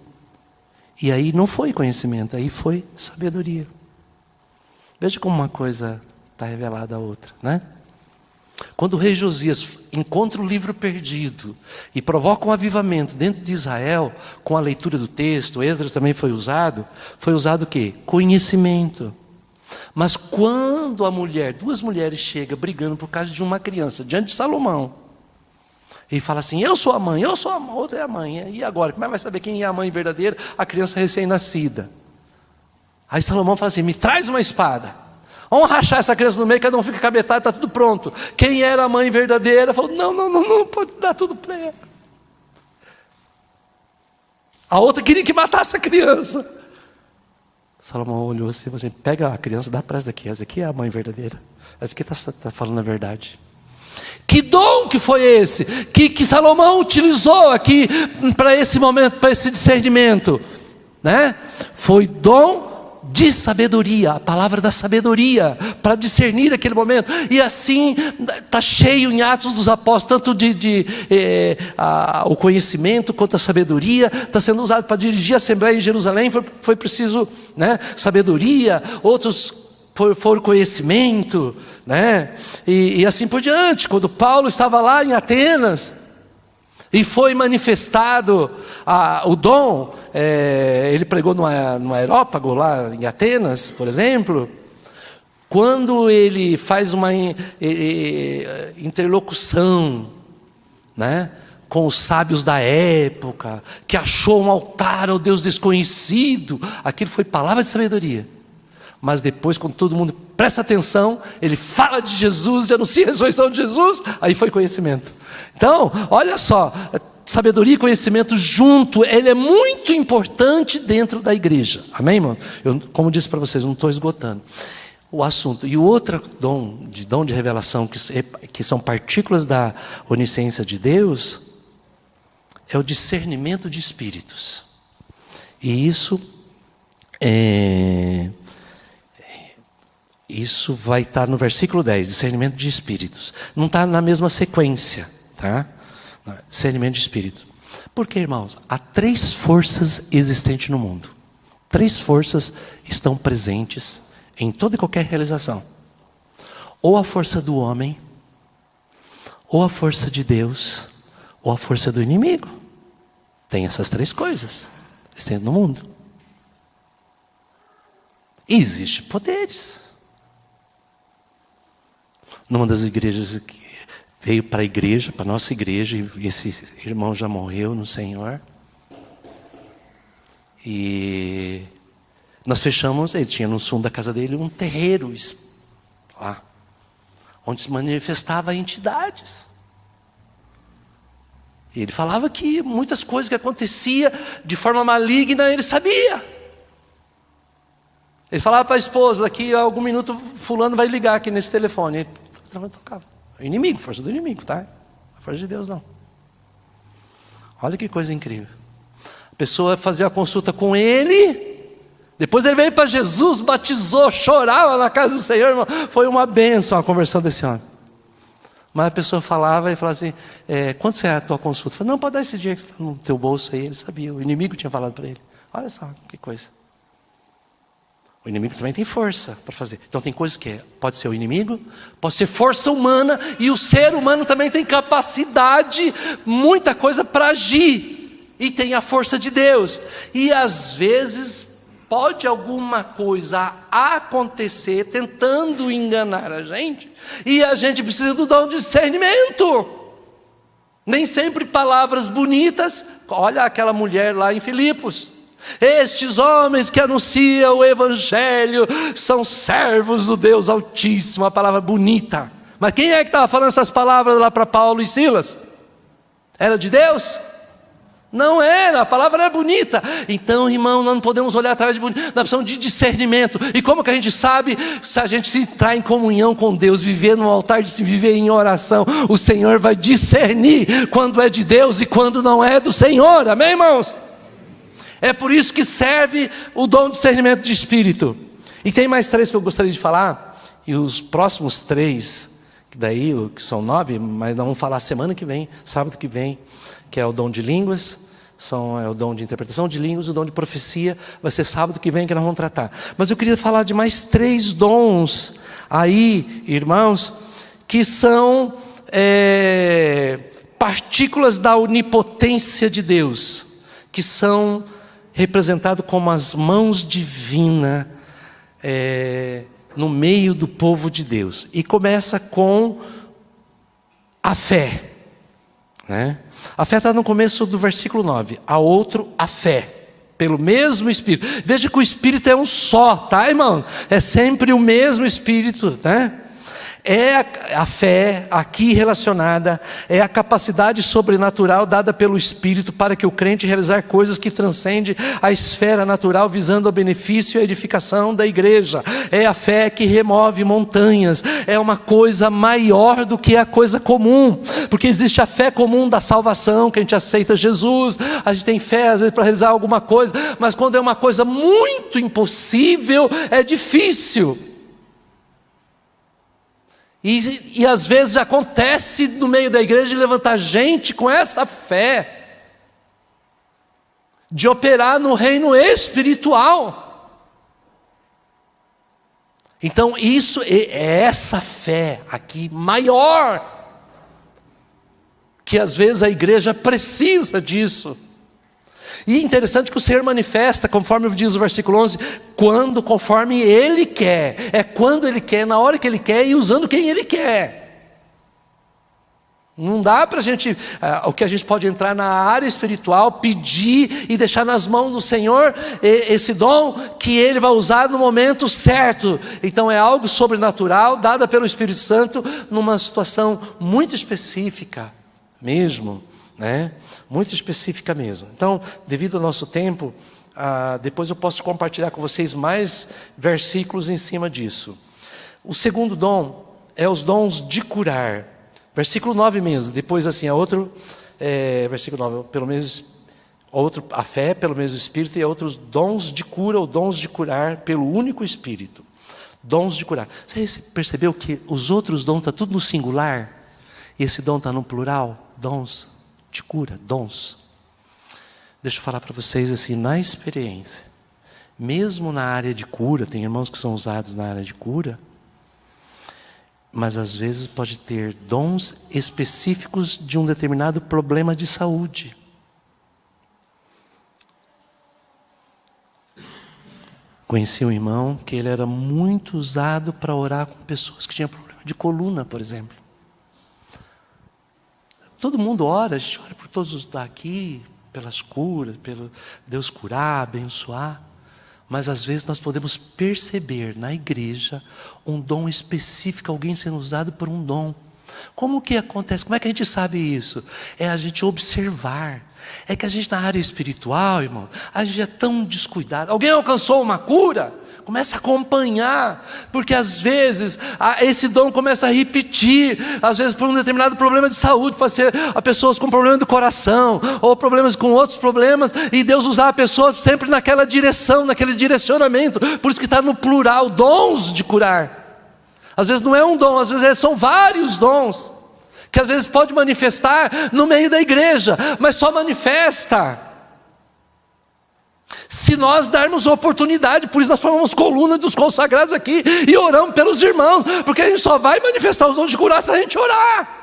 E aí não foi conhecimento, aí foi sabedoria. Veja como uma coisa está revelada a outra, né? Quando o rei Josias encontra o livro perdido e provoca um avivamento dentro de Israel, com a leitura do texto, Esdras também foi usado o quê? Conhecimento. Mas quando duas mulheres chegam brigando por causa de uma criança, diante de Salomão, e fala assim: eu sou a mãe, outra é a mãe. E agora, como é que vai saber quem é a mãe verdadeira? A criança recém-nascida. Aí Salomão fala assim: me traz uma espada. Vamos rachar essa criança no meio, cada um fica com a metade, está tudo pronto. Quem era a mãe verdadeira? Falou: não, pode dar tudo para ela. A outra queria que matasse a criança. Salomão olhou assim e falou assim: pega a criança, dá para essa daqui. Essa aqui é a mãe verdadeira. Essa aqui está falando a verdade. Que dom que foi esse? Que Salomão utilizou aqui para esse momento, para esse discernimento, né? Foi dom de sabedoria, a palavra da sabedoria, para discernir aquele momento. E assim, está cheio em Atos dos Apóstolos, tanto o conhecimento quanto a sabedoria, está sendo usado para dirigir a Assembleia em Jerusalém, foi preciso, né, sabedoria, outros foram conhecimento, né? E assim por diante. Quando Paulo estava lá em Atenas, e foi manifestado o dom, ele pregou no Areópago, lá em Atenas, por exemplo. Quando ele faz uma interlocução, né, com os sábios da época, que achou um altar ao Deus desconhecido. Aquilo foi palavra de sabedoria. Mas depois, quando todo mundo presta atenção, ele fala de Jesus e anuncia a ressurreição de Jesus, aí foi conhecimento. Então, olha só, sabedoria e conhecimento junto, ele é muito importante dentro da igreja. Amém, irmão? Eu, como disse para vocês, não estou esgotando o assunto. E o outro dom de revelação, que são partículas da onisciência de Deus, é o discernimento de espíritos. E isso vai estar no versículo 10, discernimento de espíritos. Não está na mesma sequência, tá? Discernimento de espírito. Porque, irmãos, há 3 forças existentes no mundo. 3 forças estão presentes em toda e qualquer realização. Ou a força do homem, ou a força de Deus, ou a força do inimigo. Tem essas 3 coisas existentes no mundo. E existem poderes. Numa das igrejas que veio para a igreja, para a nossa igreja, e esse irmão já morreu no Senhor. E nós fechamos, ele tinha no fundo da casa dele um terreiro lá, onde se manifestava entidades. E ele falava que muitas coisas que aconteciam de forma maligna, ele sabia. Ele falava para a esposa, daqui a algum minuto fulano vai ligar aqui nesse telefone. Ele tocava. O inimigo, força do inimigo, tá? A força de Deus não. Olha que coisa incrível. A pessoa fazia a consulta com ele, depois ele veio para Jesus, batizou, chorava na casa do Senhor, irmão. Foi uma bênção a conversão desse homem. Mas a pessoa falava e falava assim, quanto será a tua consulta? Eu falei, não, pode dar esse dia que está no teu bolso aí. Ele sabia, o inimigo tinha falado para ele. Olha só, que coisa. O inimigo também tem força para fazer. Então tem coisas que pode ser o inimigo, pode ser força humana, e o ser humano também tem capacidade, muita coisa para agir. E tem a força de Deus. E às vezes pode alguma coisa acontecer tentando enganar a gente, e a gente precisa do dom de discernimento. Nem sempre palavras bonitas. Olha aquela mulher lá em Filipos. Estes homens que anunciam o evangelho são servos do Deus Altíssimo. Uma palavra bonita. Mas quem é que estava falando essas palavras lá para Paulo e Silas? Era de Deus? Não era, a palavra era bonita. Então, irmão, nós não podemos olhar através de bonito, nós precisamos de discernimento. E como que a gente sabe? Se a gente entrar em comunhão com Deus, viver no altar, de se viver em oração, o Senhor vai discernir quando é de Deus e quando não é do Senhor. Amém, irmãos? É por isso que serve o dom de discernimento de espírito. E tem mais 3 que eu gostaria de falar. E os próximos 3, que daí que são 9, mas nós vamos falar semana que vem, sábado que vem, que é o dom de línguas, é o dom de interpretação de línguas, o dom de profecia, vai ser sábado que vem que nós vamos tratar. Mas eu queria falar de mais 3 dons aí, irmãos, que são partículas da onipotência de Deus, que são representado como as mãos divinas no meio do povo de Deus. E começa com a fé, né? A fé está no começo do versículo 9. A outro, a fé, pelo mesmo Espírito. Veja que o Espírito é um só, tá, irmão? É sempre o mesmo Espírito, né? É a fé aqui relacionada, é a capacidade sobrenatural dada pelo Espírito para que o crente realizar coisas que transcendem a esfera natural, visando o benefício e a edificação da igreja. É a fé que remove montanhas, é uma coisa maior do que a coisa comum, porque existe a fé comum da salvação, que a gente aceita Jesus, a gente tem fé às vezes para realizar alguma coisa, mas quando é uma coisa muito impossível, é difícil. E às vezes acontece no meio da igreja de levantar gente com essa fé, de operar no reino espiritual. Então isso é essa fé aqui maior, que às vezes a igreja precisa disso. E é interessante que o Senhor manifesta, conforme diz o versículo 11, conforme Ele quer. É quando Ele quer, na hora que Ele quer e usando quem Ele quer. Não dá para a gente, o que a gente pode entrar na área espiritual, pedir e deixar nas mãos do Senhor esse dom que Ele vai usar no momento certo. Então é algo sobrenatural, dada pelo Espírito Santo, numa situação muito específica mesmo, né? Muito específica mesmo. Então, devido ao nosso tempo, depois eu posso compartilhar com vocês mais versículos em cima disso. O segundo dom é os dons de curar. Versículo 9 mesmo, depois assim, versículo 9, pelo menos, a fé pelo mesmo Espírito, e outros dons de cura, ou dons de curar pelo único Espírito. Dons de curar. Você percebeu que os outros dons estão tudo no singular? E esse dom está no plural? Dons de cura, dons. Deixa eu falar para vocês assim, na experiência, mesmo na área de cura, tem irmãos que são usados na área de cura, mas às vezes pode ter dons específicos de um determinado problema de saúde. Conheci um irmão que ele era muito usado para orar com pessoas que tinham problema de coluna, por exemplo. Todo mundo ora, a gente ora por todos os daqui, pelas curas, pelo Deus curar, abençoar. Mas às vezes nós podemos perceber na igreja um dom específico, alguém sendo usado por um dom. Como que acontece? Como é que a gente sabe isso? É a gente observar. É que a gente na área espiritual, irmão, a gente é tão descuidado. Alguém alcançou uma cura? Começa a acompanhar, porque às vezes esse dom começa a repetir, às vezes por um determinado problema de saúde, pode ser a pessoas com problema do coração, ou problemas com outros problemas, e Deus usar a pessoa sempre naquela direção, naquele direcionamento, por isso que está no plural, dons de curar. Às vezes não é um dom, às vezes são vários dons, que às vezes pode manifestar no meio da igreja, mas só manifesta se nós darmos oportunidade. Por isso nós formamos coluna dos consagrados aqui e oramos pelos irmãos, porque a gente só vai manifestar os dons de curar se a gente orar.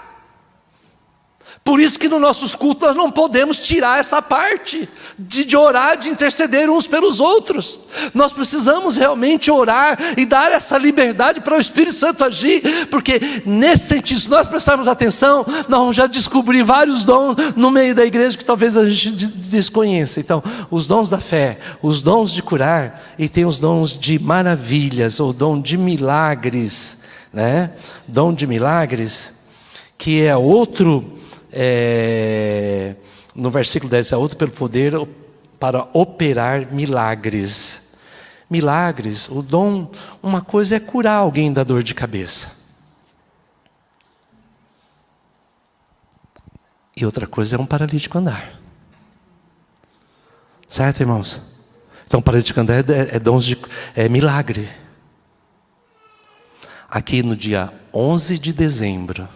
Por isso que nos nossos cultos nós não podemos tirar essa parte de orar, de interceder uns pelos outros. Nós precisamos realmente orar e dar essa liberdade para o Espírito Santo agir, porque nesse sentido, se nós prestarmos atenção, nós vamos já descobrir vários dons no meio da igreja que talvez a gente desconheça. Então, os dons da fé, os dons de curar, e tem os dons de maravilhas, ou dom de milagres, né? Dom de milagres, que é outro... no versículo 10, é outro pelo poder para operar milagres. Milagres, o dom, uma coisa é curar alguém da dor de cabeça, e outra coisa é um paralítico andar. Certo, irmãos? Então, paralítico andar é milagre. Aqui no dia 11 de dezembro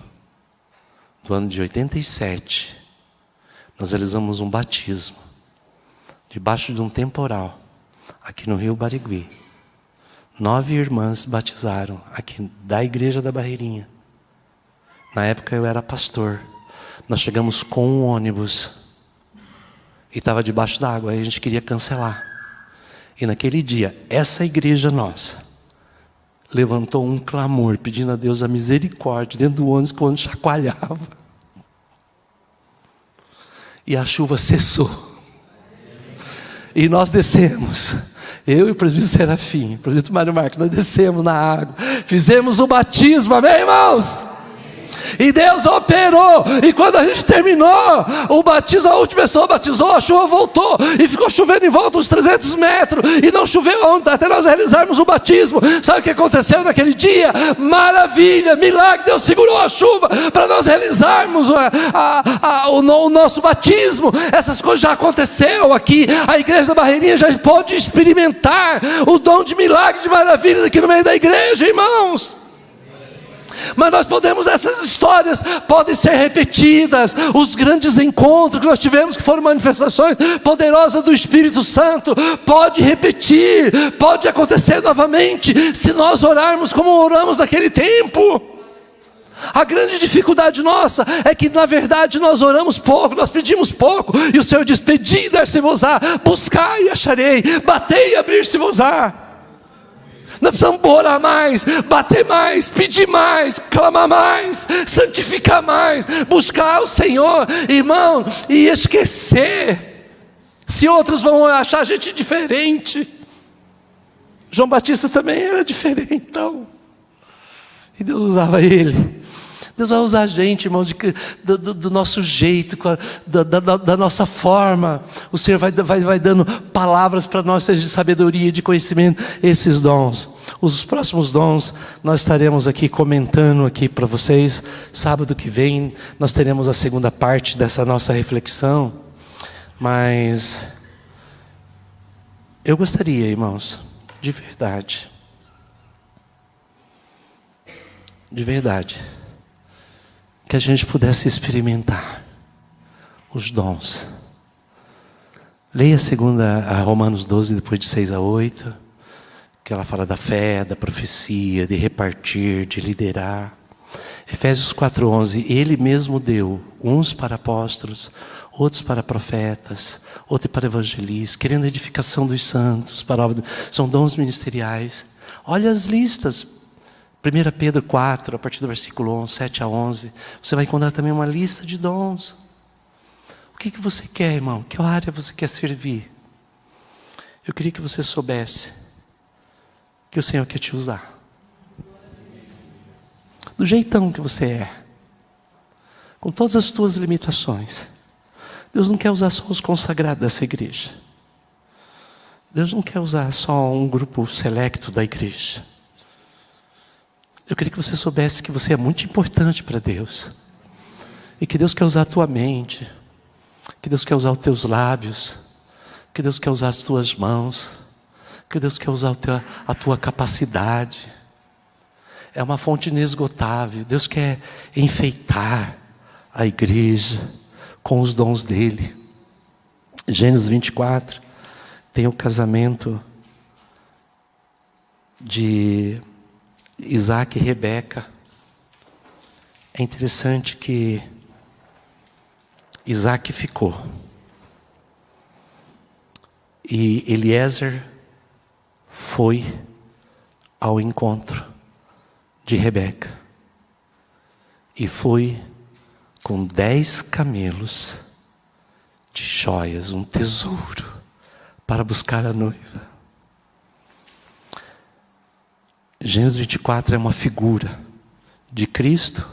do ano de 87, nós realizamos um batismo, debaixo de um temporal, aqui no Rio Barigui. 9 irmãs batizaram, aqui da igreja da Barreirinha. Na época eu era pastor. Nós chegamos com um ônibus, e estava debaixo d'água, aí a gente queria cancelar. E naquele dia, essa igreja nossa levantou um clamor, pedindo a Deus a misericórdia, dentro do ônibus, que o ônibus chacoalhava. E a chuva cessou. E nós descemos, eu e o presbítero Serafim, o presbítero Mário Marques, nós descemos na água, fizemos o batismo, amém, irmãos? E Deus operou, e quando a gente terminou o batismo, a última pessoa batizou, a chuva voltou, e ficou chovendo em volta uns 300 metros, e não choveu ontem, até nós realizarmos o batismo. Sabe o que aconteceu naquele dia? Maravilha, milagre, Deus segurou a chuva, para nós realizarmos o nosso batismo. Essas coisas já aconteceu aqui, a igreja da Barreirinha já pode experimentar o dom de milagre, de maravilhas aqui no meio da igreja, irmãos. Mas nós podemos, essas histórias podem ser repetidas. Os grandes encontros que nós tivemos, que foram manifestações poderosas do Espírito Santo, pode repetir, pode acontecer novamente, se nós orarmos como oramos naquele tempo. A grande dificuldade nossa é que na verdade nós oramos pouco, nós pedimos pouco, e o Senhor diz: pedi e dar-se-vos-á, buscai e acharei, batei e abrir-se-vos-á. Nós precisamos orar mais, bater mais, pedir mais, clamar mais, santificar mais, buscar o Senhor, irmão, e esquecer. Se outros vão achar a gente diferente, João Batista também era diferente, então. E Deus usava ele. Deus vai usar a gente, irmãos, do nosso jeito, da nossa forma. O Senhor vai dando palavras para nós, seja de sabedoria, de conhecimento, esses dons. Os próximos dons nós estaremos aqui comentando aqui para vocês. Sábado que vem nós teremos a segunda parte dessa nossa reflexão. Mas eu gostaria, irmãos, de verdade, que a gente pudesse experimentar os dons. Leia a Romanos 12, depois de 6-8, que ela fala da fé, da profecia, de repartir, de liderar. Efésios 4:11, Ele mesmo deu uns para apóstolos, outros para profetas, outros para evangelistas, querendo a edificação dos santos, são dons ministeriais. Olha as listas. 1 Pedro 4, a partir do versículo 11, 7-11, você vai encontrar também uma lista de dons. O que você quer, irmão? Que área você quer servir? Eu queria que você soubesse que o Senhor quer te usar. Do jeitão que você é, com todas as tuas limitações. Deus não quer usar só os consagrados dessa igreja. Deus não quer usar só um grupo selecto da igreja. Eu queria que você soubesse que você é muito importante para Deus. E que Deus quer usar a tua mente. Que Deus quer usar os teus lábios. Que Deus quer usar as tuas mãos. Que Deus quer usar a tua capacidade. É uma fonte inesgotável. Deus quer enfeitar a igreja com os dons dele. Gênesis 24 tem o casamento de Isaac e Rebeca. É interessante que Isaac ficou e Eliezer foi ao encontro de Rebeca e foi com 10 camelos de joias, um tesouro para buscar a noiva. Gênesis 24 é uma figura de Cristo,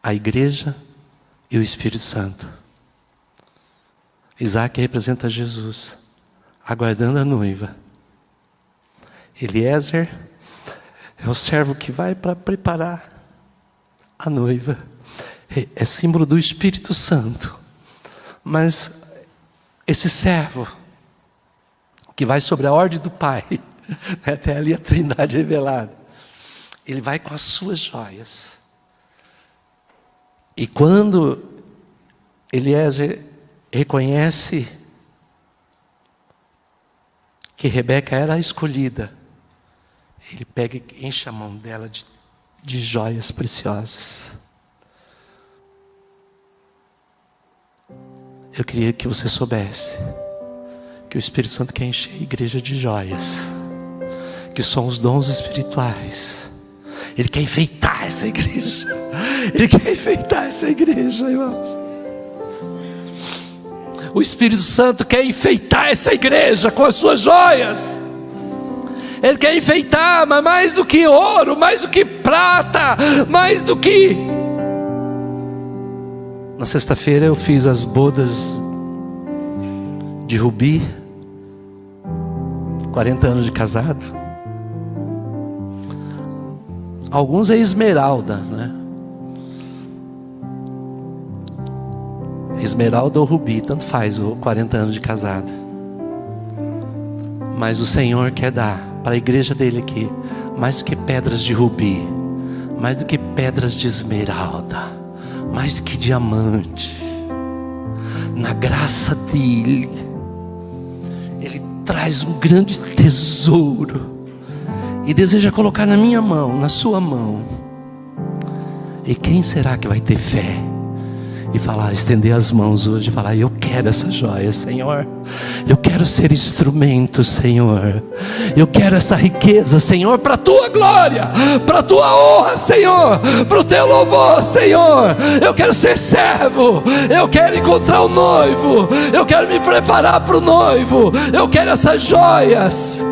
a igreja e o Espírito Santo. Isaac representa Jesus, aguardando a noiva. Eliezer é o servo que vai para preparar a noiva. É símbolo do Espírito Santo. Mas esse servo, que vai sobre a ordem do Pai, até ali a Trindade revelada, ele vai com as suas joias. E quando Eliezer reconhece que Rebeca era a escolhida, ele pega e enche a mão dela de joias preciosas. Eu queria que você soubesse que o Espírito Santo quer encher a igreja de joias, que são os dons espirituais. Ele quer enfeitar essa igreja. Ele quer enfeitar essa igreja, irmãos. O Espírito Santo quer enfeitar essa igreja com as suas joias. Ele quer enfeitar, mas mais do que ouro, mais do que prata, mais do que... Na sexta-feira eu fiz as bodas de Rubi, 40 anos de casado. Alguns é esmeralda, né? Esmeralda ou rubi, tanto faz, ou 40 anos de casado. Mas o Senhor quer dar para a igreja dele aqui mais do que pedras de rubi, mais do que pedras de esmeralda, mais que diamante. Na graça dele, ele traz um grande tesouro e deseja colocar na minha mão, na sua mão. E quem será que vai ter fé e falar, estender as mãos hoje e falar: eu quero essa joia, Senhor. Eu quero ser instrumento, Senhor. Eu quero essa riqueza, Senhor, para a tua glória, para a tua honra, Senhor, para o teu louvor, Senhor. Eu quero ser servo, eu quero encontrar o noivo, eu quero me preparar para o noivo, eu quero essas joias.